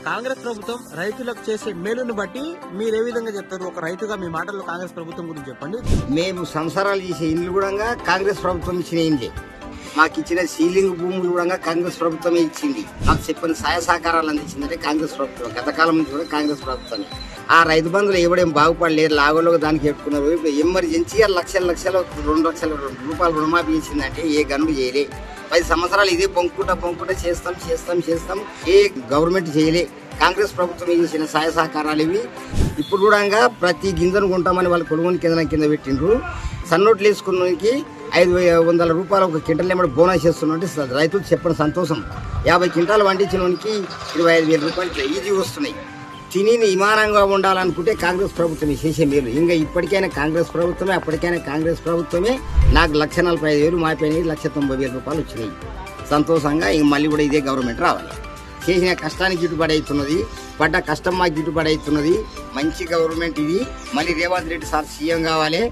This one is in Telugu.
కాంగ్రెస్ ప్రభుత్వం రైతులకు చేసే మేలును బట్టి మీరు ఏ విధంగా చెప్తారు? ఒక రైతుగా మీ మాటల్లో కాంగ్రెస్ ప్రభుత్వం గురించి చెప్పండి. మేము సంసారాలు చేసే ఇల్లు కూడా కాంగ్రెస్ ప్రభుత్వం ఇచ్చిన ఇండ్లే. మాకు ఇచ్చిన సీలింగ్ భూములు కూడా కాంగ్రెస్ ప్రభుత్వమే ఇచ్చింది. మాకు చెప్పిన సహాయ సహకారాలు అందించిందంటే కాంగ్రెస్ ప్రభుత్వం. గతకాలం నుంచి కూడా కాంగ్రెస్ ప్రభుత్వమే. ఆ రైతు బంధువులు ఎవడేం బాగుపడలేదు, లాగోలో దానికి పెట్టుకున్నారు. ఎమర్జెన్సీ లక్షల 2 లక్షల రూపాయలు రుణమాఫీ ఇచ్చిందంటే ఏ గనులు చేయలే. 10 సంవత్సరాలు ఇదే పొంకుట చేస్తాం. ఏ గవర్నమెంట్ చేయలే. కాంగ్రెస్ ప్రభుత్వం చేసిన సహాయ సహకారాలు ఇవి. ఇప్పుడు కూడా ప్రతి గింజను కొంటామని వాళ్ళు కొనుగోలు కేంద్రం కింద పెట్టిండ్రు. సన్నోట్లు వేసుకున్నకి 500 రూపాయలు ఒక క్వింటల్ ఏమో బోనస్ చేస్తున్నట్టు రైతులు చెప్పడం సంతోషం. 50 క్వింటాలు పండించినోనికి 25,000 రూపాయలు ఈజీ వస్తున్నాయి. తిని ఇమానంగా ఉండాలనుకుంటే కాంగ్రెస్ ప్రభుత్వమే చేసే మేలు. ఇంకా ఇప్పటికైనా కాంగ్రెస్ ప్రభుత్వమే, అప్పటికైనా కాంగ్రెస్ ప్రభుత్వమే. నాకు 1,45,000 మాపోయినాయి, 1,90,000 రూపాయలు వచ్చినాయి. సంతోషంగా ఇంక మళ్ళీ కూడా ఇదే గవర్నమెంట్ రావాలి. చేసిన కష్టానికి గిట్టుబడి అవుతున్నది, పడ్డ కష్టం మాకు గిట్టుబడి అవుతున్నది. మంచి గవర్నమెంట్ ఇది. మళ్ళీ రేవంత్ రెడ్డి సార్ సీఎం కావాలి.